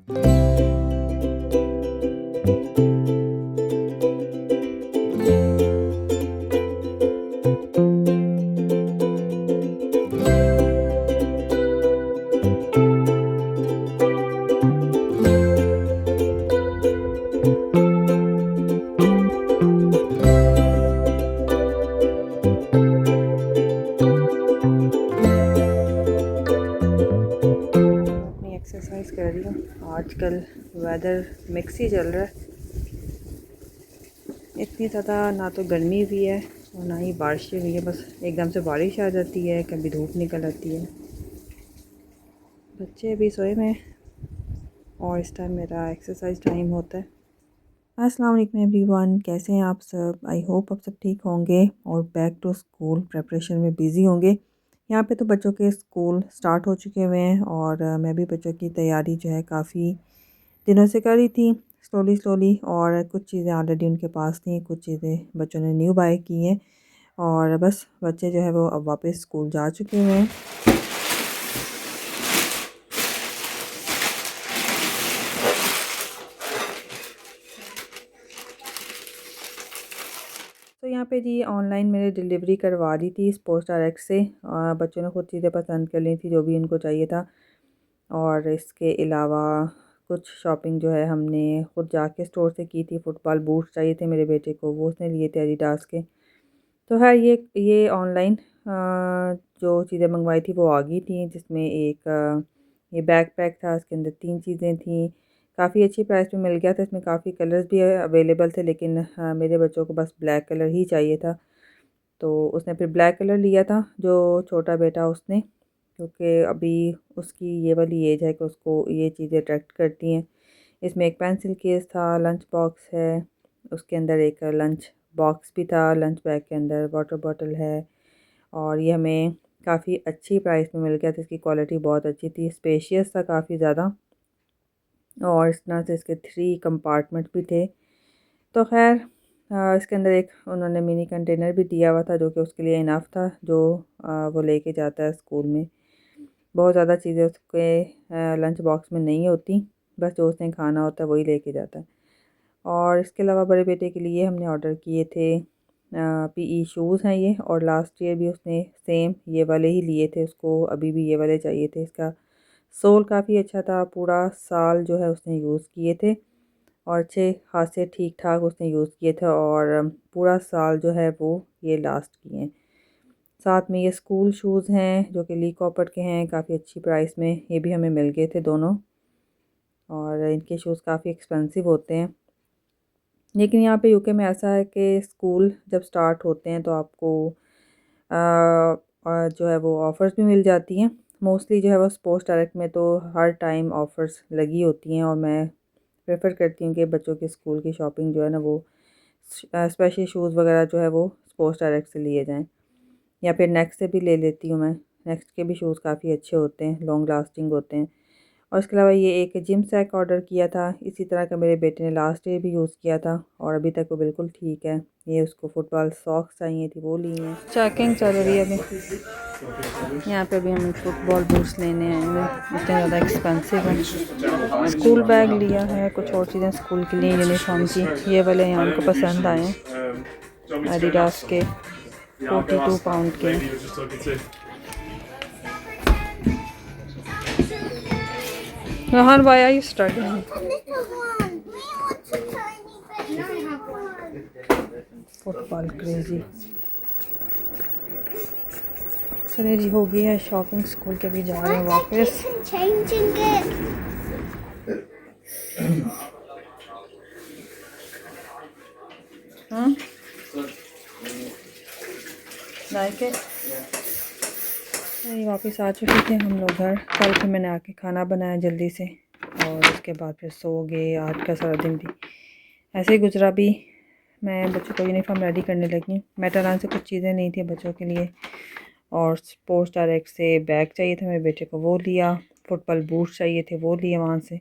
अपनी एक्सरसाइज कर रही हूँ। आजकल वेदर मिक्स ही चल रहा है, इतनी ज़्यादा ना तो गर्मी भी है और ना ही बारिश भी है। बस एकदम से बारिश आ जाती है, कभी धूप निकल आती है। बच्चे अभी सोए में और इस टाइम मेरा एक्सरसाइज टाइम होता है। अस्सलाम वालेकुम एवरीवन, कैसे हैं आप सब? आई होप आप सब ठीक होंगे और बैक टू स्कूल प्रेपरेशन में बिज़ी होंगे। यहाँ पे तो बच्चों के स्कूल स्टार्ट हो चुके हुए हैं और मैं भी बच्चों की तैयारी जो है काफ़ी दिनों से कर रही थी, स्लोली स्लोली। और कुछ चीज़ें ऑलरेडी उनके पास थी, कुछ चीज़ें बच्चों ने न्यू बाय की हैं और बस बच्चे जो है वो अब वापस स्कूल जा चुके हुए हैं। तो यहाँ पे जी ऑनलाइन मैंने डिलीवरी करवा दी थी स्पोर्ट्स डायरेक्ट से। बच्चों ने खुद चीज़ें पसंद कर ली थी जो भी उनको चाहिए था। और इसके अलावा कुछ शॉपिंग जो है हमने खुद जाके स्टोर से की थी। फुटबॉल बूट्स चाहिए थे मेरे बेटे को, वो उसने लिए थे एडिडास के। तो है ये ऑनलाइन जो चीज़ें मंगवाई थी वो आ गई थी, जिसमें एक ये बैकपैक था, उसके अंदर 3 चीज़ें थी। काफ़ी अच्छी प्राइस में मिल गया था, इसमें काफ़ी कलर्स भी अवेलेबल थे, लेकिन मेरे बच्चों को बस ब्लैक कलर ही चाहिए था। तो उसने फिर ब्लैक कलर लिया था, जो छोटा बेटा उसने, क्योंकि अभी उसकी ये वाली एज है कि उसको ये चीज़ें अट्रैक्ट करती हैं। इसमें एक पेंसिल केस था, लंच बॉक्स है, उसके अंदर एक लंच बॉक्स भी था, लंच बैग के अंदर वाटर बॉटल है। और ये हमें काफ़ी अच्छी प्राइस में मिल गया था, इसकी क्वालिटी बहुत अच्छी थी, स्पेशियस था काफ़ी ज़्यादा। और इस तरह से इसके 3 कंपार्टमेंट भी थे। तो खैर इसके अंदर एक उन्होंने मिनी कंटेनर भी दिया हुआ था, जो कि उसके लिए इनफ था, जो वो लेके जाता है स्कूल में। बहुत ज़्यादा चीज़ें उसके लंच बॉक्स में नहीं होती, बस जो उसने खाना होता है वही लेके जाता है। और इसके अलावा बड़े बेटे के लिए हमने ऑर्डर किए थे पीई शूज़ हैं ये, और लास्ट ईयर भी उसने सेम ये वाले ही लिए थे, उसको अभी भी ये वाले चाहिए थे। इसका सोल काफ़ी अच्छा था, पूरा साल जो है उसने यूज़ किए थे और अच्छे खासे ठीक ठाक उसने यूज़ किए थे और पूरा साल जो है वो ये लास्ट किए हैं। साथ में ये स्कूल शूज़ हैं जो कि ली कॉपर के हैं, काफ़ी अच्छी प्राइस में ये भी हमें मिल गए थे दोनों। और इनके शूज़ काफ़ी एक्सपेंसिव होते हैं, लेकिन यहाँ पे यूके में ऐसा है कि स्कूल जब स्टार्ट होते हैं तो आपको जो है वो ऑफ़र्स भी मिल जाती हैं। मोस्टली जो है वो स्पोर्ट्स डायरेक्ट में तो हर टाइम ऑफ़र्स लगी होती हैं और मैं प्रेफर करती हूँ कि बच्चों के स्कूल की शॉपिंग जो है ना वो स्पेशली शूज़ वगैरह जो है वो स्पोर्ट्स डायरेक्ट से लिए जाएँ, या फिर नेक्स्ट से भी ले लेती हूँ मैं। नेक्स्ट के भी शूज़ काफ़ी अच्छे होते हैं, लॉन्ग लास्टिंग होते हैं। और इसके अलावा ये एक जिम सैक ऑर्डर किया था, इसी तरह का मेरे बेटे ने लास्ट ईयर भी यूज़ किया था और अभी तक वो बिल्कुल ठीक है। ये उसको फुटबॉल सॉक्स चाहिए थी, वो ली हैं। चेकिंग चल रही है अभी। यहाँ पे भी हमें फुटबॉल बूट्स लेने आएंगे, इतने ज़्यादा एक्सपेंसिव हैं। स्कूल बैग लिया है, कुछ और चीज़ें स्कूल के लिए यूनिफॉर्म की, ये वाले यहाँ उनको पसंद आए हैं, एडिडास के 42 पाउंड के। Rahan, why are you studying? A little one. We want a tiny baby. Football crazy. चलिए जी, हो गई है शॉपिंग, स्कूल के भी जा रहे हैं वापस। हाँ लाइक वापस आ चुके थे हम लोग घर। कल फिर मैंने आके खाना बनाया जल्दी से और उसके बाद फिर सो गए। आज का सारा दिन भी ऐसे ही गुजरा। भी मैं बच्चों को यूनिफॉर्म रेडी करने लगी। मेटरलाइन से कुछ चीज़ें नहीं थी बच्चों के लिए और स्पोर्ट्स डायरेक्ट से बैग चाहिए था मेरे बेटे को, वो लिया। फुटबॉल बूट्स चाहिए थे, वो लिए वहाँ से।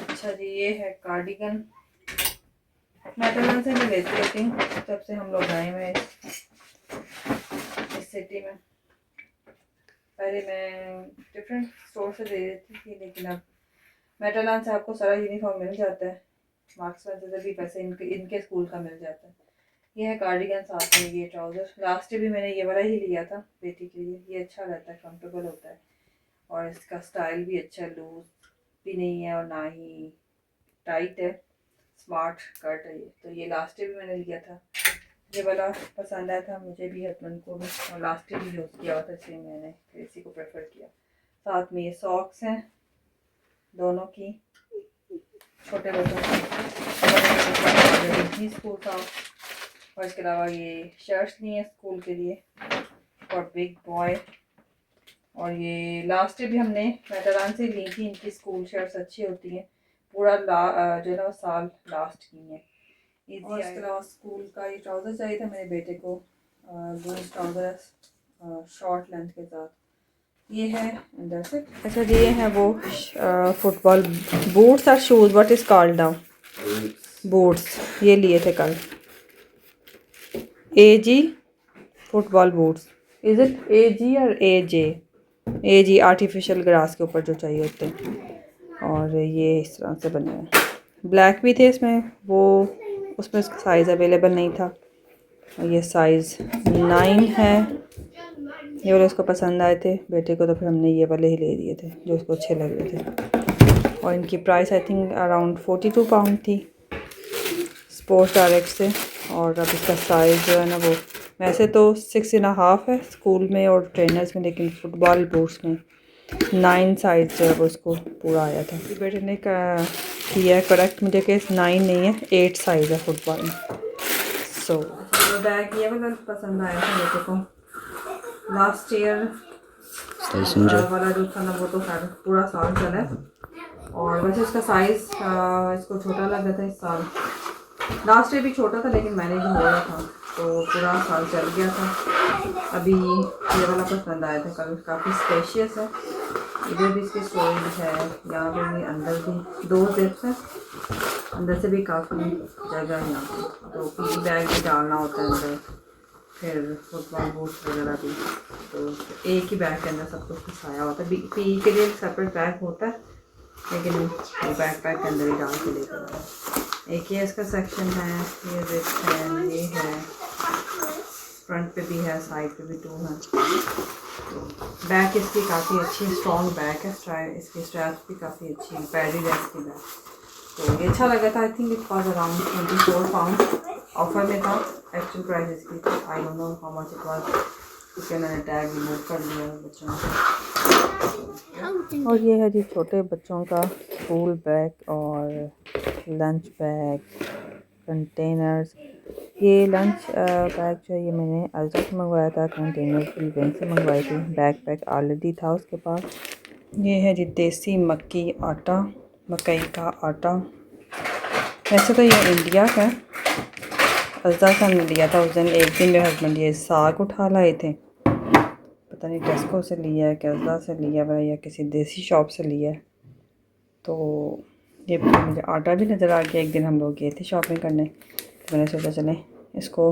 अच्छा जी, ये है कार्डिगन, मेटरलाइन से मैं लेती रहती हूँ तब से हम लोग आए हुए इस सिटी में। पहले मैं डिफरेंट स्टोर से ले लेती थी, लेकिन अब मेटालान से आपको सारा यूनिफॉर्म मिल जाता है, मार्क्स में भी पैसे इनके स्कूल का मिल जाता है। ये है कार्डिगन, साथ में ये ट्राउज़र। लास्ट भी मैंने ये वाला ही लिया था बेटी के लिए, ये अच्छा रहता है, कंफर्टेबल होता है और इसका स्टाइल भी अच्छा है, लूज भी नहीं है और ना ही टाइट है, स्मार्ट कट है ये। तो ये लास्ट भी मैंने लिया था, ये वाला पसंद आया था मुझे भी, हस्बैंड को भी, और लास्ट भी यूज़ किया हुआ था इसलिए मैंने फिर इसी को प्रेफर किया। साथ में ये सॉक्स हैं दोनों की, छोटे बच्चों की स्कूल का, और इसके अलावा ये शर्ट्स लिए हैं स्कूल के लिए और बिग बॉय। और ये लास्ट भी हमने मेटारान से ली थी, इनकी स्कूल शर्ट्स अच्छी होती हैं, पूरा जो है ना साल लास्ट की हैं। और इसके अलावा स्कूल का ये ट्राउज़र चाहिए था मेरे बेटे को, लूज ट्राउज़र शॉर्ट लेंथ के साथ, ये है अंदर से। अच्छा ये है वो फुटबॉल बूट्स और shoes, what is called now, boots, ये लिए थे कल, AG football boots, is it AG और AG आर्टिफिशियल ग्रास के ऊपर जो चाहिए होते हैं। और ये इस तरह से बने हैं, ब्लैक भी थे इसमें, वो उसमें उसका साइज़ अवेलेबल नहीं था, और ये साइज़ 9 है। ये वाले उसको पसंद आए थे बेटे को, तो फिर हमने ये वाले ही ले लिए थे जो उसको अच्छे लग रहे थे। और इनकी price I think around 42 pound थी स्पोर्ट्स डायरेक्ट से। और अब इसका साइज़ जो है ना वो वैसे तो 6.5 है स्कूल में और ट्रेनर्स में, लेकिन फुटबॉल बूट्स में 9 साइज़ जो है वो उसको पूरा आया था। बेटे ने किया है करेक्ट मुझे कि 9 नहीं है, 8 साइज़ है फुटबॉल में। सो बैग ये वाला पसंद आया था बेटे को, लास्ट ईयर वाला जो था ना वो तो खैर पूरा साल चला है, और वैसे इसका साइज़ इसको छोटा लग रहा था इस साल, लास्ट ईयर भी छोटा था लेकिन मैनेज हो रहा था, तो पूरा साल चल गया था। अभी ये वाला पसंद आया था कल, काफ़ी स्पेशियस है, इधर भी इसकी स्टोरेज है, यहाँ पे भी अंदर भी 2 जिप्स हैं, अंदर से भी काफ़ी जगह है यहाँ पे, तो पी बैग भी डालना होता है अंदर, फिर फुटबॉल बूट्स वगैरह भी, तो एक ही बैग के अंदर सब कुछ फंसाया होता है। पी के लिए एक सेपरेट बैग होता है, लेकिन वो बैग पैक के अंदर ही डाल के लेकर आया। एक ये इसका सेक्शन है, ये जिप्स है, ये है, फ्रंट पे भी है, साइड पे भी 2 हैं। तो बैग इसकी काफ़ी अच्छी स्ट्रॉन्ग बैग है, इसकी स्ट्रैप भी काफ़ी अच्छी है, पैडी है इसकी बैग, तो ये अच्छा लगा था। I think it was around 24 pound, offer में था, एक्चुअल प्राइस इसकी थी, I don't know how much it was, क्योंकि मैंने टैग रिमूव कर लिया बच्चों का। और ये है जी छोटे बच्चों का स्कूल बैग और लंच बैग, कंटेनर्स। ये लंच बैग जो है ये मैंने अल्जा से मंगवाया था, कंटेनर भी वहीं से मंगवाई थी, बैग पैक ऑलरेडी था उसके पास। ये है जी देसी मक्की आटा, मकई का आटा, वैसे तो ये इंडिया का है, अज़ा से हमने लिया था उस दिन। एक दिन मेरे हस्बैंड ये साग उठा लाए थे, पता नहीं टेस्को से लिया है कि अज़ा से लिया हुआ या किसी देसी शॉप से लिया है, तो ये मुझे आटा भी नज़र आ गया। एक दिन हम लोग गए थे शॉपिंग करने, तो मैंने सोचा चलें इसको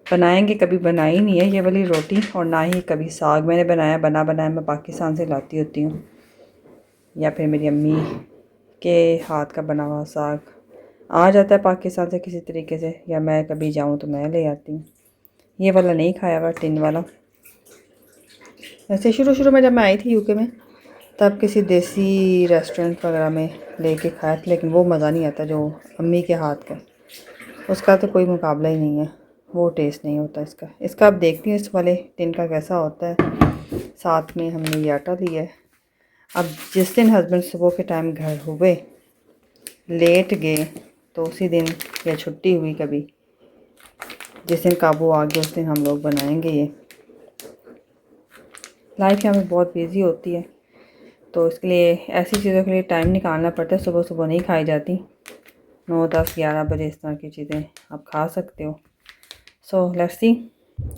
बनाएंगे, कभी बनाई नहीं है ये वाली रोटी, और ना ही कभी साग मैंने बनाया, बनाया मैं पाकिस्तान से लाती होती हूँ, या फिर मेरी अम्मी के हाथ का बना हुआ साग आ जाता है पाकिस्तान से किसी तरीके से, या मैं कभी जाऊँ तो मैं ले आती हूँ। ये वाला नहीं खाया हुआ, टिन वाला। वैसे शुरू में जब मैं आई थी यूके में, तब किसी देसी रेस्टोरेंट वगैरह में लेके खाया था, लेकिन वो मज़ा नहीं आता जो अम्मी के हाथ का, उसका तो कोई मुकाबला ही नहीं है, वो टेस्ट नहीं होता इसका। अब देखती हूँ इस वाले टिन का कैसा होता है। साथ में हमने ये आटा लिया है। अब जिस दिन हस्बैंड सुबह के टाइम घर हुए, लेट गए, तो उसी दिन या छुट्टी हुई कभी, जिस दिन काबू आ गया उस दिन हम लोग बनाएंगे ये। लाइफ यहाँ में बहुत बिजी होती है, तो इसके लिए ऐसी चीज़ों के लिए टाइम निकालना पड़ता है। सुबह सुबह नहीं खाई जाती, 9, 10, 11 बजे इस तरह की चीज़ें आप खा सकते हो। सो लेट्स सी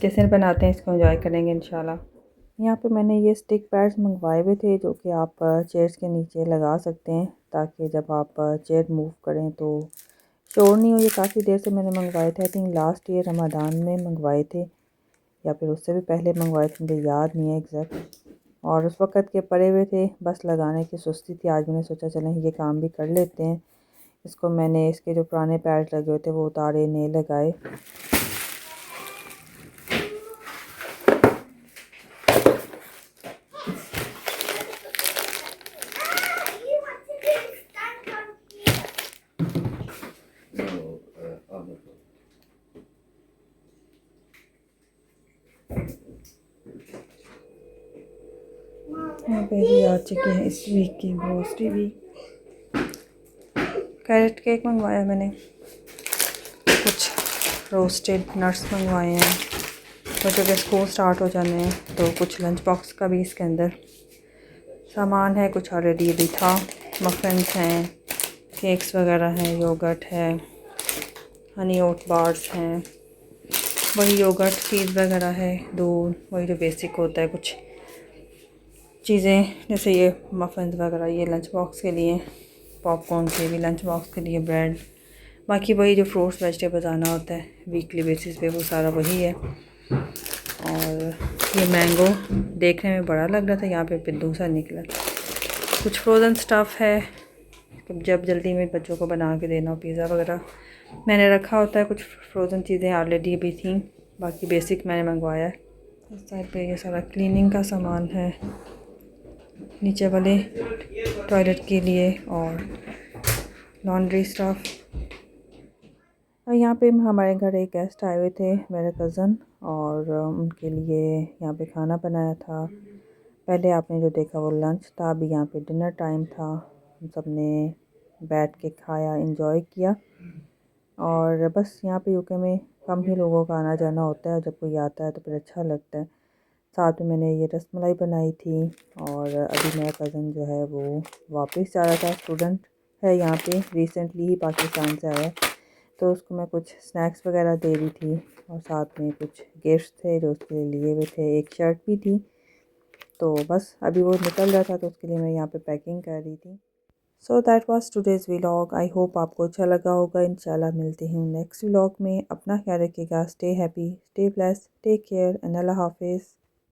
किस दिन बनाते हैं, इसको एंजॉय करेंगे इंशाल्लाह। यहाँ पे मैंने ये स्टिक पैड्स मंगवाए हुए थे, जो कि आप चेयर्स के नीचे लगा सकते हैं, ताकि जब आप चेयर मूव करें तो शोर नहीं हो। ये काफ़ी देर से मैंने मंगवाए थे, I think last year Ramzan में मंगवाए थे, या फिर उससे भी पहले मंगवाए थे, मुझे याद नहीं है एग्जैक्ट। और उस वक़्त के पड़े हुए थे, बस लगाने की सुस्ती थी। आज मैंने सोचा चलें ये काम भी कर लेते हैं। इसको मैंने इसके जो पुराने पैड लगे हुए थे वो उतारे, नए लगाए। यहाँ पे भी आ चुके हैं इस वीक की ग्रोसरी भी। कैरेट केक मंगवाया मैंने, कुछ रोस्टेड नट्स मंगवाए हैं। बच्चों के स्कूल स्टार्ट हो जाने हैं तो कुछ लंच बॉक्स का भी इसके अंदर सामान है। कुछ ऑलरेडी भी था। मफ़िन्स हैं, केक्स वगैरह हैं, योगर्ट है, हनी ओट बार्स हैं, वही योगर्ट चीज़ वगैरह है, दूध, वही जो बेसिक होता है। कुछ चीज़ें जैसे ये मफ़िन्स वगैरह, ये लंच बॉक्स के लिए, पॉपकॉर्न के भी लंच बॉक्स के लिए, ब्रेड, बाकी वही जो फ्रूट्स वेजिटेबल्स आना होता है वीकली बेसिस पे, वो सारा वही है। और ये मैंगो देखने में बड़ा लग रहा था, यहाँ पे पिद्दू सा निकला। कुछ फ्रोज़न स्टफ़ है, जब जल्दी में बच्चों को बना के देना हो, पिज़्ज़ा वगैरह मैंने रखा होता है। कुछ फ्रोज़न चीज़ें ऑलरेडी भी थी, बाकी बेसिक मैंने मंगवाया है। इस साइड पे ये सारा क्लीनिंग का सामान है, नीचे वाले टॉयलेट के लिए और लॉन्ड्री स्टफ़। और यहाँ पे हमारे घर एक गेस्ट आए हुए थे, मेरे कज़न, और उनके लिए यहाँ पे खाना बनाया था। पहले आपने जो देखा वो लंच था, अभी यहाँ पे डिनर टाइम था। हम सब ने बैठ के खाया, एंजॉय किया। और बस यहाँ पे यूके में कम ही लोगों का आना जाना होता है, जब कोई आता है तो फिर अच्छा लगता है। साथ में मैंने ये रसमलाई बनाई थी। और अभी मेरा कज़न जो है वो वापस जा रहा था, स्टूडेंट है यहाँ पे, रिसेंटली ही पाकिस्तान से आया है, तो उसको मैं कुछ स्नैक्स वगैरह दे रही थी। और साथ में कुछ गिफ्ट्स थे जो उसके लिए लिए हुए थे, एक शर्ट भी थी। तो बस अभी वो निकल रहा था तो उसके लिए मैं यहाँ पे पैकिंग कर रही थी। So that was today's vlog. I hope आपको अच्छा लगा होगा। इंशाल्लाह मिलते हैं नेक्स्ट व्लॉग में। अपना ख्याल रखिएगा। Stay happy, stay blessed, take care and अल्लाह हाफिज़।